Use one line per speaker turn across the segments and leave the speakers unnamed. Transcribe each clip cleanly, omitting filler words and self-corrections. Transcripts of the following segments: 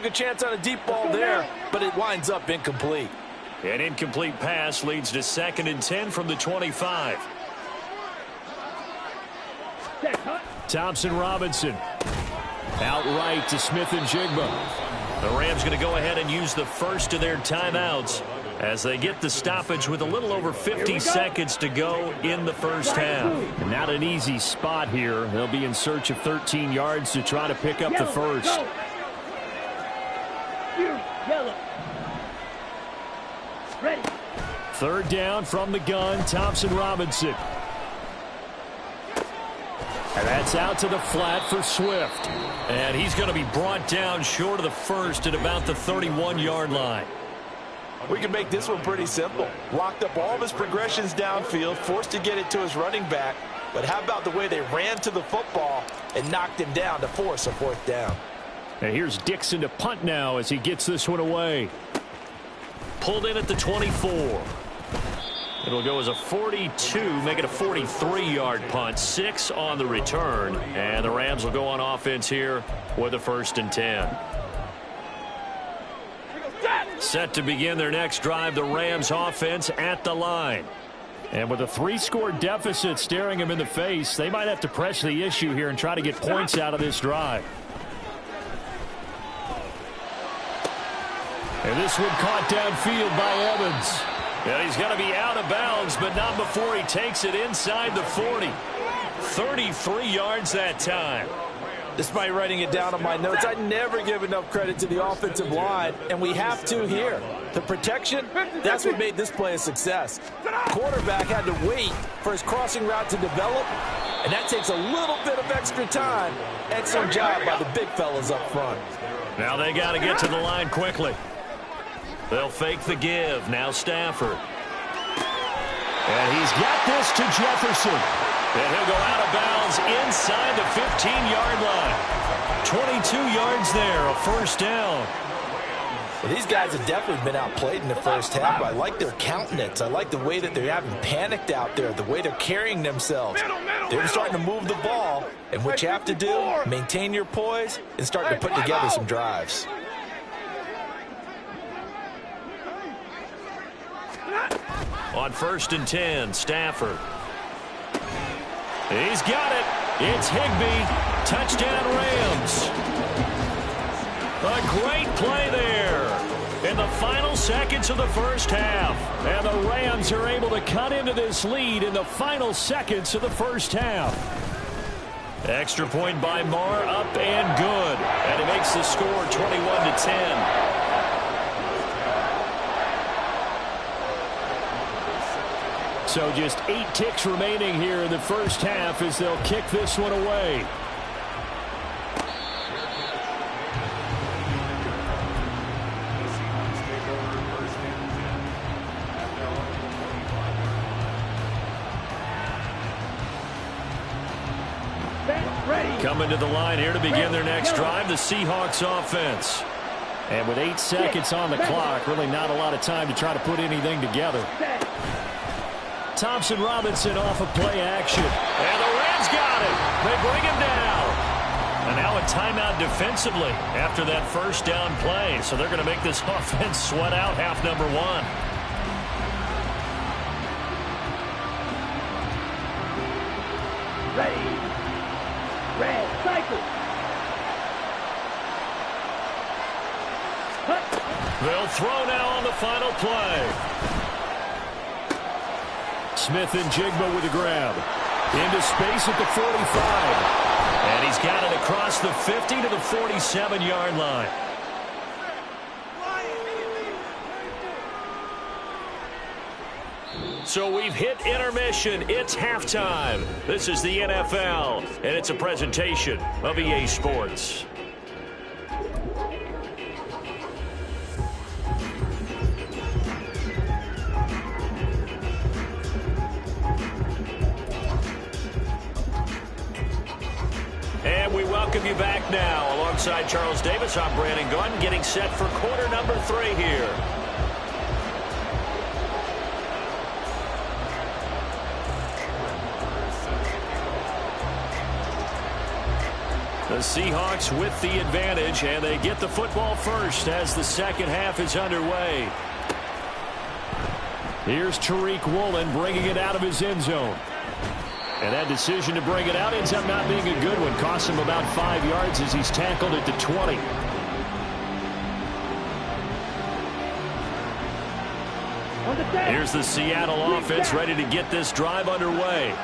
Good chance on a deep ball there, but it winds up incomplete.
An incomplete pass leads to 2nd and 10 from the 25. Thompson Robinson. Outright to Smith and Jigba. The Rams going to go ahead and use the first of their timeouts as they get the stoppage with a little over 50 seconds to go in the first half.
Not an easy spot here. They'll be in search of 13 yards to try to pick up the first.
Yellow. Ready.
3rd down from the gun, Thompson Robinson. And that's out to the flat for Swift.
And he's going to be brought down short of the first at about the 31-yard line.
We can make this one pretty simple. Locked up all of his progressions downfield, forced to get it to his running back. But how about the way they ran to the football and knocked him down to force a 4th down?
And here's Dixon to punt now as he gets this one away.
Pulled in at the 24. It'll go as a 42, make it a 43-yard punt. 6 on the return. And the Rams will go on offense here with a 1st and 10. Set to begin their next drive, the Rams offense at the line.
And with a 3-score deficit staring them in the face, they might have to press the issue here and try to get points out of this drive. And this one caught downfield by Evans.
Yeah, he's got to be out of bounds, but not before he takes it inside the 40. 33 yards that time.
Despite writing it down on my notes, I never give enough credit to the offensive line, and we have to here. The protection, that's what made this play a success. Quarterback had to wait for his crossing route to develop, and that takes a little bit of extra time. Excellent job by the big fellas up front.
Now they got to get to the line quickly. They'll fake the give. Now Stafford.
And he's got this to Jefferson.
And he'll go out of bounds inside the 15-yard line. 22 yards there, a 1st down.
Well, these guys have definitely been outplayed in the first half. I like their countenance. I like the way that they haven't panicked out there, the way they're carrying themselves. They're starting to move the ball, and what you have to do, maintain your poise and start to put together some drives.
On 1st and 10, Stafford. He's got it. It's Higbee. Touchdown Rams. A great play there in the final seconds of the first half.
And the Rams are able to cut into this lead in the final seconds of the first half.
Extra point by Marr, up and good. And it makes the score 21-10.
So just 8 ticks remaining here in the first half as they'll kick this one away.
Coming to the line here to begin their next drive, the Seahawks offense.
And with 8 seconds on the clock, really not a lot of time to try to put anything together. Thompson Robinson off of play action.
And the Rams got it. They bring him down. And now a timeout defensively after that 1st down play. So they're going to make this offense sweat out half number 1.
Ready. Red cycle.
They'll throw now on the final play.
Smith and Jigba with a grab. Into space at the 45.
And he's got it across the 50 to the 47-yard line. So we've hit intermission. It's halftime. This is the NFL, and it's a presentation of EA Sports. And we welcome you back now. Alongside Charles Davis, I'm Brandon Gunn, getting set for quarter number 3 here. The The Seahawks with the advantage, and they get the football first as the second half is underway. Here's Tariq Woolen bringing it out of his end zone. And that decision to bring it out ends up not being a good one. Costs him about 5 yards as he's tackled at the 20. Here's the Seattle offense ready to get this drive underway.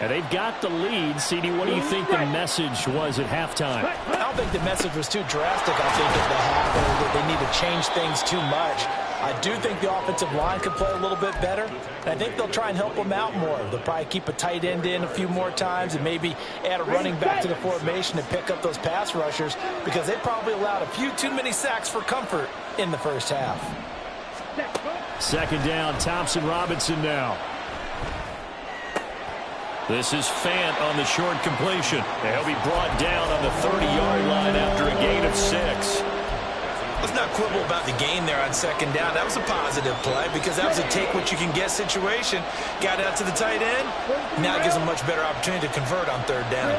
And they've got the lead. CD, what do you think the message was at halftime?
I don't think the message was too drastic, I think, at the half, or that they need to change things too much. I do think the offensive line could play a little bit better, and I think they'll try and help them out more. They'll probably keep a tight end in a few more times and maybe add a running back to the formation to pick up those pass rushers, because they probably allowed a few too many sacks for comfort in the first half.
Second down, Thompson Robinson now.
This is Fant on the short completion. And he'll be brought down on the 30-yard line after a gain of 6.
Let's not quibble about the gain there on second down. That was a positive play because that was a take-what-you-can-get situation. Got out to the tight end. Now it gives them a much better opportunity to convert on third down.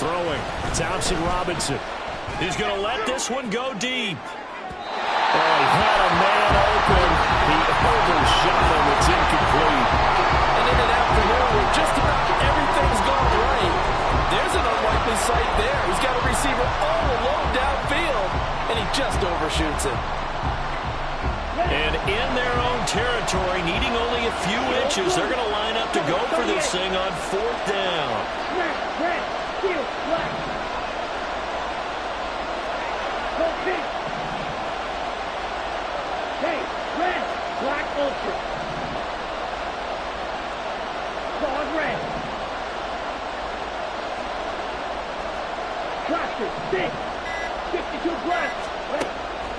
Throwing, Thompson Robinson.
He's going to let this one go deep.
Oh, he had a man open. He overshot him. It's incomplete.
And in an afternoon where just about everything's gone right, there's an unlikely sight there. He's got a receiver all alone downfield, and he just overshoots it.
And in their own territory, needing only a few inches, they're going to line up to go for this thing on fourth down.
Black ultra. Solid red. Cluster, 6. 52 black.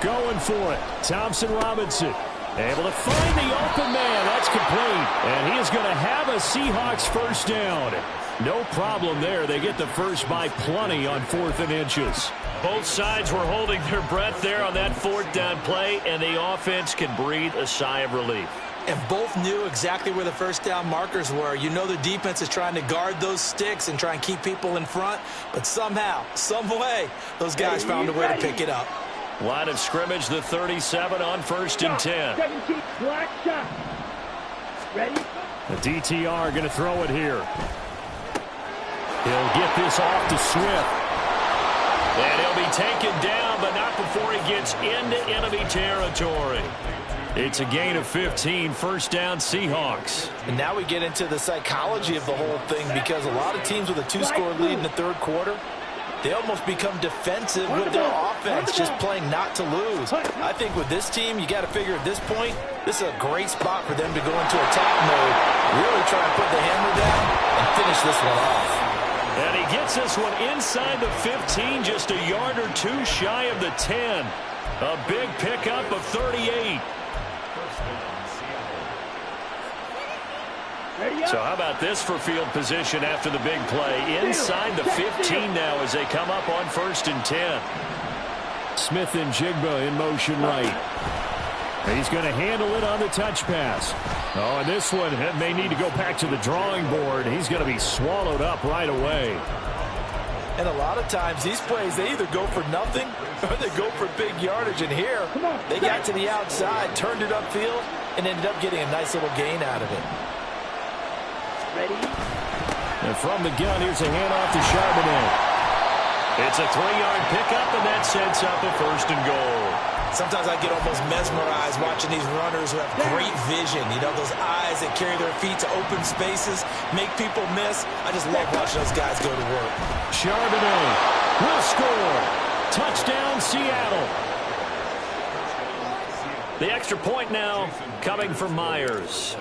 Going for it. Thompson Robinson. Able to find the open man. That's complete. And he is going to have a Seahawks first down. No problem there. They get the first by plenty on 4th and inches.
Both sides were holding their breath there on that fourth down play, and the offense can breathe a sigh of relief.
And both knew exactly where the first down markers were. You know the defense is trying to guard those sticks and try and keep people in front, but somehow, some way, those guys found a way to pick it up.
Line of scrimmage, the 37 on 1st and 10.
17 black shot. Ready?
The DTR going to throw it here. He'll get this off to Swift.
And he'll be taken down, but not before he gets into enemy territory. It's a gain of 15, first down Seahawks.
And now we get into the psychology of the whole thing, because a lot of teams with a 2-score lead in the third quarter, they almost become defensive with their offense, just playing not to lose. I think with this team, you got to figure at this point, this is a great spot for them to go into attack mode, really try and put the hammer down and finish this one off.
And he gets this one inside the 15, just a yard or two shy of the 10. A big pickup of 38. So how about this for field position after the big play? Inside the 15 now as they come up on 1st and 10.
Smith-Njigba in motion right. He's going to handle it on the touch pass. Oh, and this one may need to go back to the drawing board. He's going to be swallowed up right away.
And a lot of times these plays, they either go for nothing or they go for big yardage. And here, they got to the outside, turned it upfield, and ended up getting a nice little gain out of it.
Ready?
And from the gun, here's a handoff to Charbonnet.
It's a 3-yard pickup, and that sets up a 1st and goal.
Sometimes I get almost mesmerized watching these runners who have great vision. You know, those eyes that carry their feet to open spaces, make people miss. I just love watching those guys go to work.
Charbonnet will score. Touchdown, Seattle.
The extra point now coming from Myers.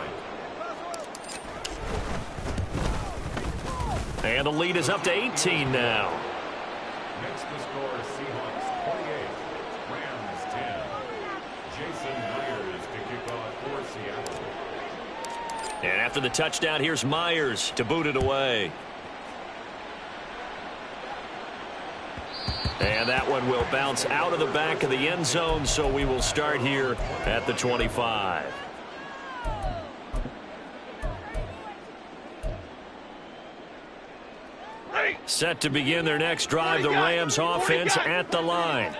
And the lead is up to 18 now.
Next to score, Seahawks 28, Rams 10. Jason Myers to kick off for Seattle.
And after the touchdown, here's Myers to boot it away. And that one will bounce out of the back of the end zone, so we will start here at the 25. Set to begin their next drive, the Rams offense at the line.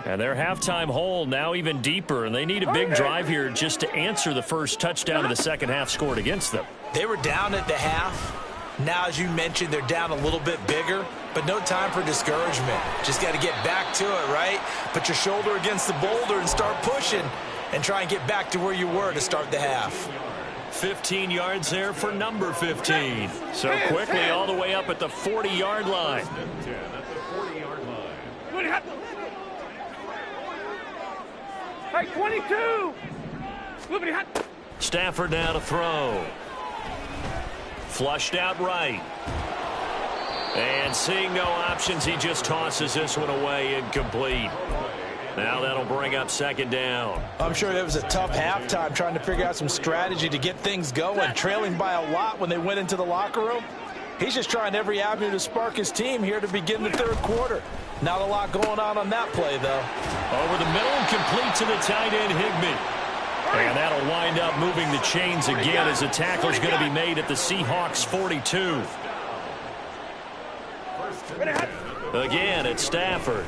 And their halftime hole now even deeper, and they need a big drive here just to answer the first touchdown of the second half scored against them.
They were down at the half. Now, as you mentioned, they're down a little bit bigger, but no time for discouragement. Just got to get back to it, right? Put your shoulder against the boulder and start pushing and try and get back to where you were to start the half.
15 yards there for number 15. So quickly all the way up at the 40-yard line.
Hey, 22.
Stafford now to throw. Flushed out right. And seeing no options, he just tosses this one away, incomplete. Now that'll bring up second down.
I'm sure it was a tough halftime trying to figure out some strategy to get things going, trailing by a lot when they went into the locker room. He's just trying every avenue to spark his team here to begin the third quarter. Not a lot going on that play, though.
Over the middle and complete to the tight end, Higbee. And that'll wind up moving the chains again as the tackle's going to be made at the Seahawks 42. Again, it's Stafford.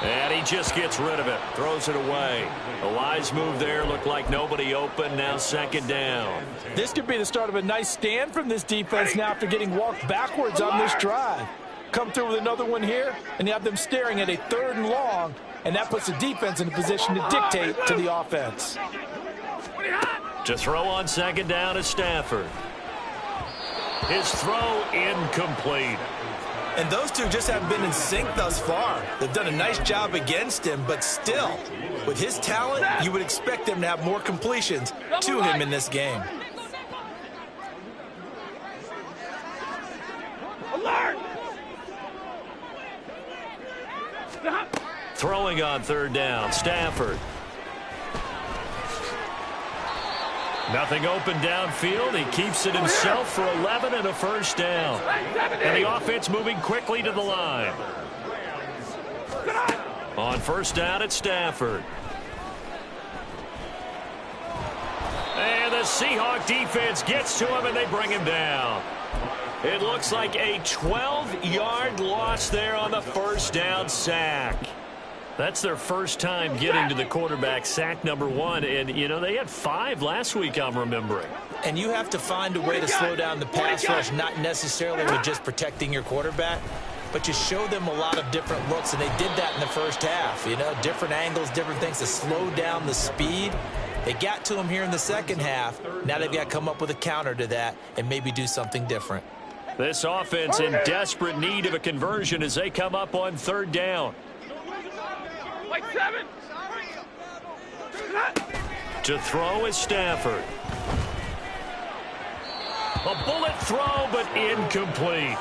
And he just gets rid of it, throws it away. A wise move there, looked like nobody open, now second down.
This could be the start of a nice stand from this defense now after getting walked backwards on this drive. Come through with another one here, and you have them staring at a 3rd and long, and that puts the defense in a position to dictate to the offense.
To throw on second down is Stafford. His throw incomplete.
And those two just haven't been in sync thus far. They've done a nice job against him, but still, with his talent, you would expect them to have more completions to him in this game.
Alert!
Throwing on third down, Stafford. Nothing open downfield. He keeps it himself for 11 and a first down. And the offense moving quickly to the line. On first down, it's Stafford. And the Seahawk defense gets to him, and they bring him down. It looks like a 12-yard loss there on the first down sack. That's their first time getting to the quarterback, sack number 1. And, you know, they had 5 last week, I'm remembering.
And you have to find a way to slow down the pass rush, not necessarily with just protecting your quarterback, but you show them a lot of different looks, and they did that in the first half. You know, different angles, different things to slow down the speed. They got to him here in the second half. Now they've got to come up with a counter to that and maybe do something different.
This offense in desperate need of a conversion as they come up on third down.
Like 7.
To throw is Stafford. A bullet throw, but incomplete.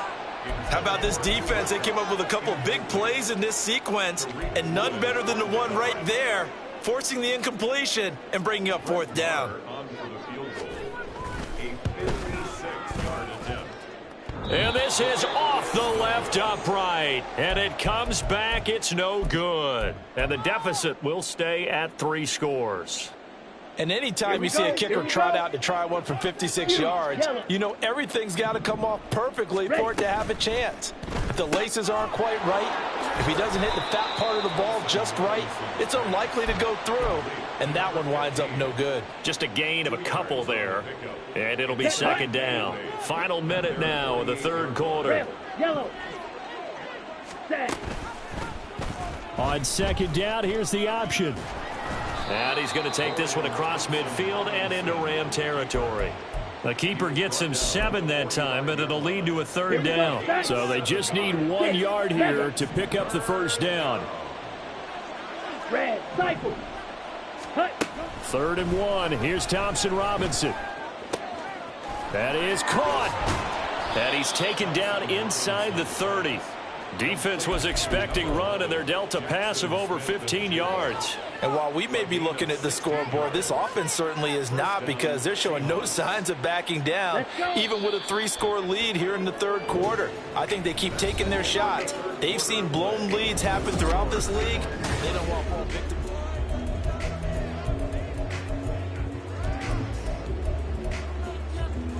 How about this defense? They came up with a couple of big plays in this sequence, and none better than the one right there, forcing the incompletion and bringing up fourth down.
And this is off the left upright. And it comes back. It's no good. And the deficit will stay at 3 scores.
And anytime you see a kicker trot out to try one from 56 yards, you know everything's got to come off perfectly for it to have a chance. If the laces aren't quite right, if he doesn't hit the fat part of the ball just right, it's unlikely to go through. And that one winds up no good.
Just a gain of a couple there. And it'll be second down. Final minute now of the third quarter.
Yellow. Set.
On second down, here's the option.
And he's going to take this one across midfield and into Ram territory. The keeper gets him 7 that time, but it'll lead to a third down.
So they just need 1 yard here to pick up the first down.
Red. Cycle. Cut.
3rd and 1. Here's Thompson Robinson. That is caught.
And he's taken down inside the 30. Defense was expecting run, and they're dealt a pass of over 15 yards.
And while we may be looking at the scoreboard, this offense certainly is not, because they're showing no signs of backing down, even with a 3-score lead here in the third quarter. I think they keep taking their shots. They've seen blown leads happen throughout this league. They don't want more victims.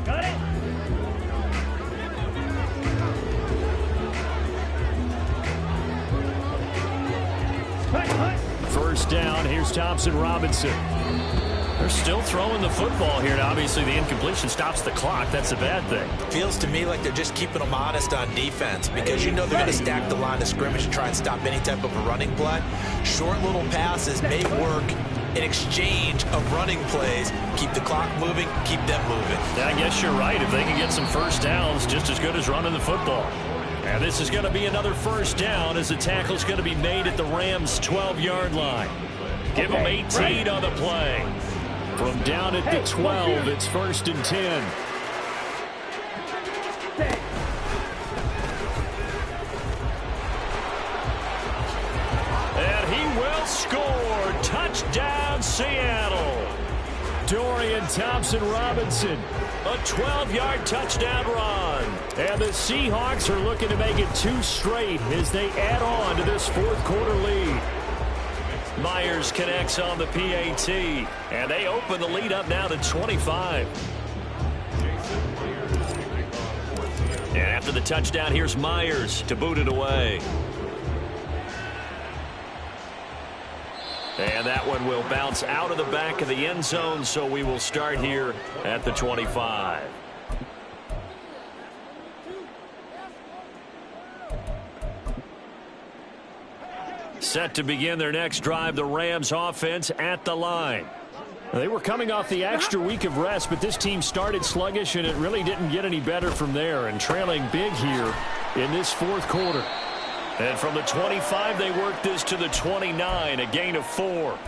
Got it.
Here's Thompson Robinson.
They're still throwing the football here. Now, obviously, the incompletion stops the clock. That's a bad thing.
Feels to me like they're just keeping them honest on defense because you know they're going to stack the line of scrimmage to try and stop any type of a running play. Short little passes may work in exchange of running plays. Keep the clock moving, keep them moving.
Yeah, I guess you're right. If they can get some first downs, just as good as running the football. And this is going to be another first down as the tackle's going to be made at the Rams' 12-yard line. Give them 18 on the play.
From down at the 12, it's 1st and 10.
And he will score. Touchdown, Seattle.
Dorian Thompson-Robinson.
A 12-yard touchdown run.
And the Seahawks are looking to make it 2 straight as they add on to this 4th quarter lead.
Myers connects on the PAT, and they open the lead up now to 25. And after the touchdown, here's Myers to boot it away. And that one will bounce out of the back of the end zone, so we will start here at the 25. Set to begin their next drive, the Rams offense at the line.
They were coming off the extra week of rest, but this team started sluggish, and it really didn't get any better from there, and trailing big here in this 4th quarter.
And from the 25, they worked this to the 29, a gain of 4.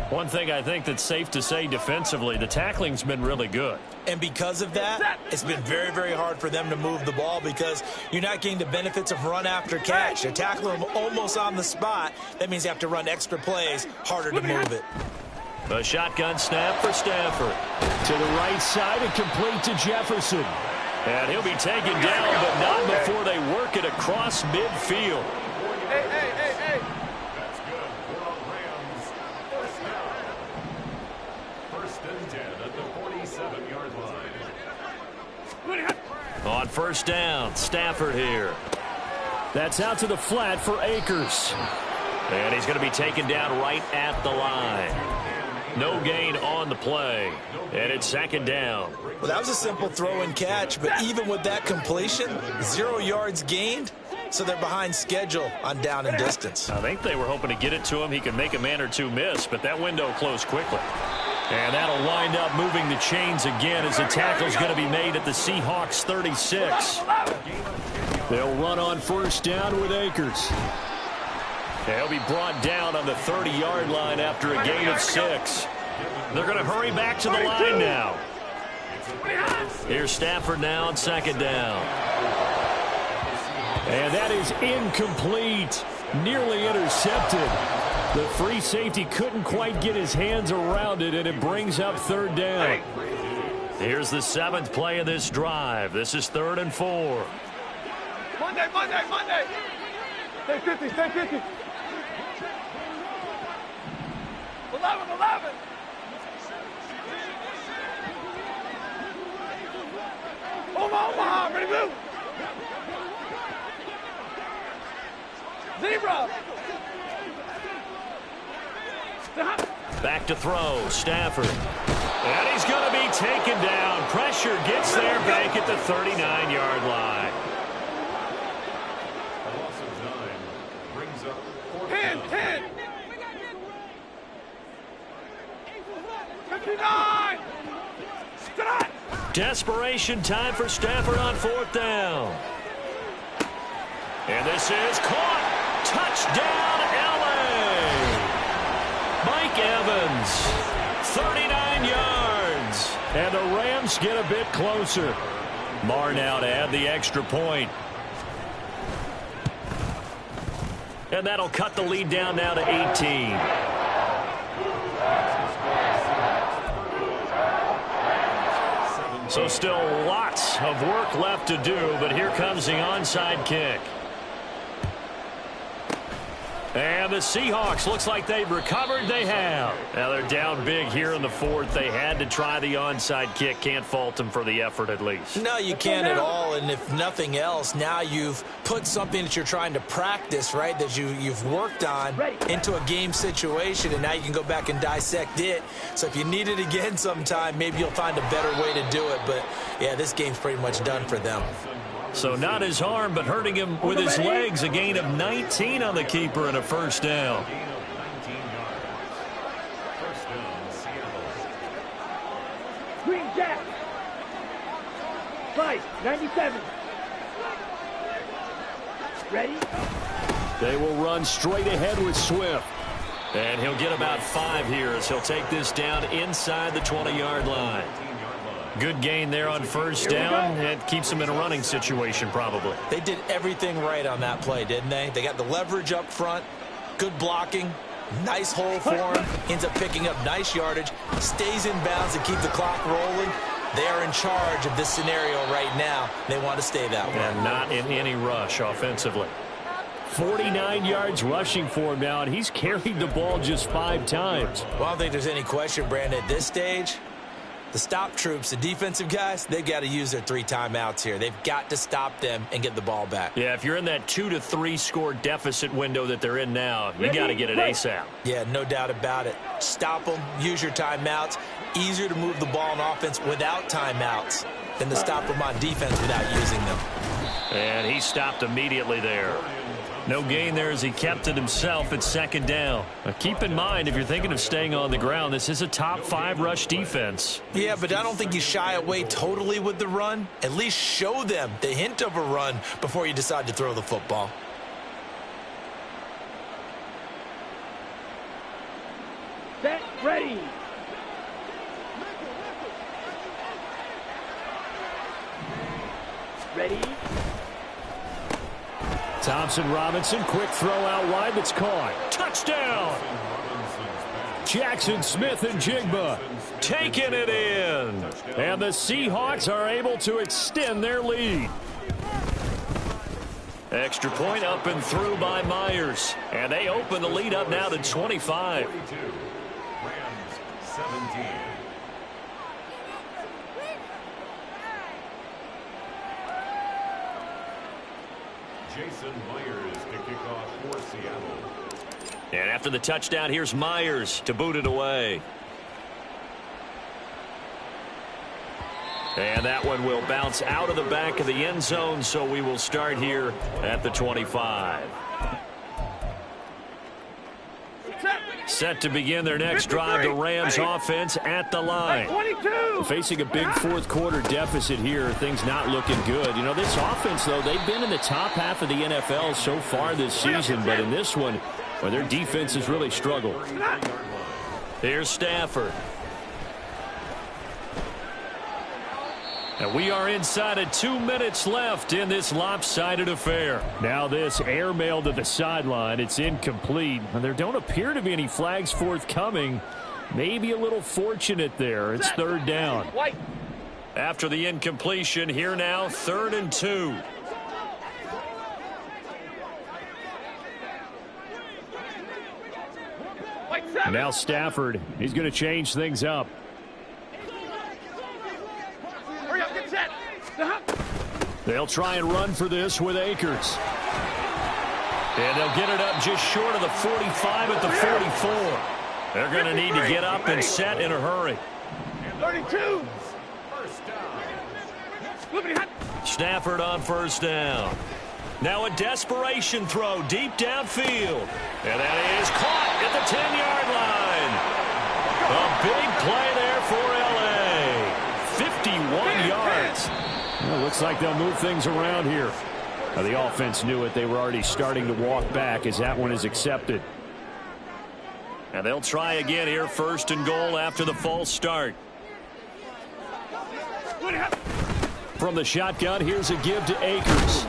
One thing I think that's safe to say defensively, the tackling's been really good.
And because of that, it's been very, very hard for them to move the ball because you're not getting the benefits of run after catch. They're tackling them almost on the spot. That means you have to run extra plays, harder to move it.
A shotgun snap for Stafford.
To the right side and complete to Jefferson.
And he'll be taken down, but not before they work it across midfield.
Hey. That's good for the Rams. First down. 1st and 10 at the 47-yard line.
On first down, Stafford here.
That's out to the flat for Akers.
And he's going to be taken down right at the line. No gain on the play. And it's 2nd down.
Well, that was a simple throw and catch, but even with that completion, 0 yards gained, so they're behind schedule on down and distance.
I think they were hoping to get it to him. He could make a man or two miss, but that window closed quickly. And that'll wind up moving the chains again as the tackle's going to be made at the Seahawks 36.
They'll run on first down with Akers.
He'll be brought down on the 30-yard line after a gain of 6. They're going to hurry back to the line now. Here's Stafford now on 2nd down.
And that is incomplete. Nearly intercepted. The free safety couldn't quite get his hands around it, and it brings up 3rd down.
Here's the 7th play of this drive. This is 3rd and 4.
Monday. Stay 50. 11. Omaha, ready to move. Zebra.
Back to throw, Stafford. And he's going to be taken down. Pressure gets there back at the 39-yard line.
A loss of 9 brings up 4th
10. 59.
Desperation time for Stafford on 4th down. And this is caught. Touchdown, L.A. Mike Evans, 39 yards.
And the Rams get a bit closer.
Marr now to add the extra point. And that'll cut the lead down now to 18. So still lots of work left to do, but here comes the onside kick. And the Seahawks, looks like they've recovered. They have. Now they're down big here in the fourth. They had to try the onside kick. Can't fault them for the effort at least.
No, you can't at all. And if nothing else, now you've put something that you're trying to practice, right, that you've worked on into a game situation, and now you can go back and dissect it. So if you need it again sometime, maybe you'll find a better way to do it. But, yeah, this game's pretty much done for them.
So not his arm, but hurting him with his legs. A gain of 19 on the keeper and a first down.
Green Jack. Fight, 97. Ready?
They will run straight ahead with Swift.
And he'll get about 5 here as he'll take this down inside the 20-yard line. Good gain there on first down. It keeps him in a running situation probably.
They did everything right on that play, didn't they? They got the leverage up front, good blocking, nice hole for him, ends up picking up nice yardage, stays in bounds to keep the clock rolling. They are in charge of this scenario right now. They want to stay that way.
And not in any rush offensively.
49 yards rushing for him now, and he's carried the ball just 5 times.
Well, I don't think there's any question, Brandon, at this stage. The stop troops, the defensive guys, they've got to use their 3 timeouts here. They've got to stop them and get the ball back.
Yeah, if you're in that 2 to 3 score deficit window that they're in now, you got to get it ASAP.
Yeah, no doubt about it. Stop them, use your timeouts. Easier to move the ball on offense without timeouts than to stop them on defense without using them.
And he stopped immediately there. No gain there as he kept it himself at second down. Now keep in mind, if you're thinking of staying on the ground, this is a top 5 rush defense.
Yeah, but I don't think you shy away totally with the run. At least show them the hint of a run before you decide to throw the football.
Set, ready. Ready.
Thompson Robinson, quick throw out wide that's caught.
Touchdown!
Jackson Smith and Jigba
Taking it in.
and the Seahawks are able to extend their lead.
Extra point up and through by Myers. And they open the lead up now to 25.
42. Rams 17. Jason Myers to kick off for Seattle.
And after the touchdown, here's Myers to boot it away. And that one will bounce out of the back of the end zone, so we will start here at the 25. Set to begin their next drive, the Rams offense at the line.
22.
Facing a big fourth quarter deficit here, things not looking good. You know, this offense, though, they've been in the top half of the NFL so far this season, but in this one, well, their defense has really struggled.
Here's Stafford. And we are inside of 2 minutes left in this lopsided affair.
Now this airmail to the sideline. It's incomplete. And there don't appear to be any flags forthcoming. Maybe a little fortunate there. It's third down.
White.
After the incompletion, here now, 3rd and 2.
White 7.
Now Stafford, he's going to change things up.
Hurry up, get set.
They'll try and run for this with Akers.
And they'll get it up just short of the 45 at the 44. They're going to need to get up and set in a hurry.
32.
Stafford on first down. Now a desperation throw deep downfield. And that is caught at the 10-yard line. A big play there for L.A. 51 yards.
Well, looks like they'll move things around here. Now, the offense knew it. They were already starting to walk back as that one is accepted.
And they'll try again here, 1st and goal after the false start.
From the shotgun, here's a give to Akers.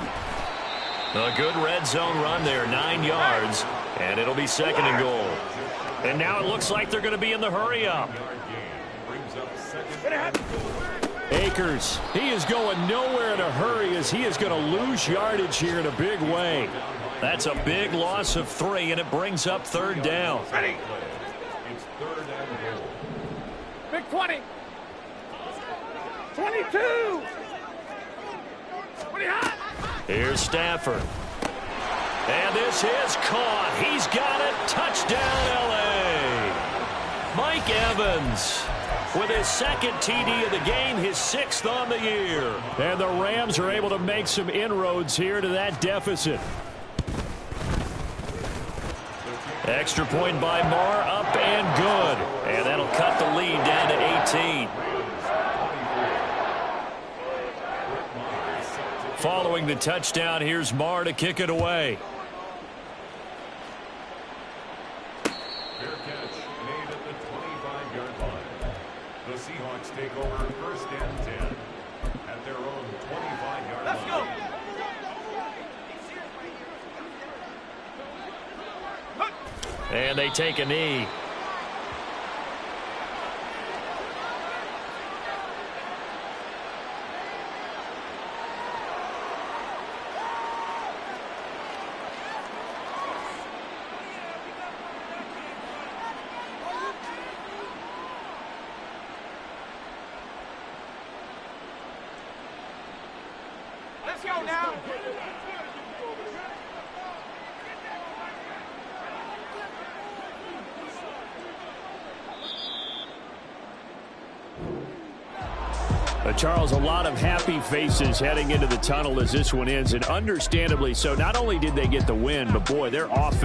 A good red zone run there, 9 yards, and it'll be 2nd and goal. And now it looks like they're going to be in the hurry up.
Akers, he is going nowhere in a hurry as he is going to lose yardage here in a big way.
That's a big loss of 3, and it brings up 3rd down.
Ready.
It's 3rd and goal.
Big 20. 22. 20 hot.
Here's Stafford. And this is caught. He's got it. Touchdown, L.A. Mike Evans with his 2nd TD of the game, his 6th on the year.
And the Rams are able to make some inroads here to that deficit.
Extra point by Marr, up and good. And that'll cut the lead down to 18. Following the touchdown, here's Marr to kick it away.
Fair catch made at the 25-yard line. The Seahawks take over 1st and 10 at their own 25-yard line.
Let's go.
And they take a knee.
Let's go now.
Charles, a lot of happy faces heading into the tunnel as this one ends, and understandably so. Not only did they get the win, but boy, their offense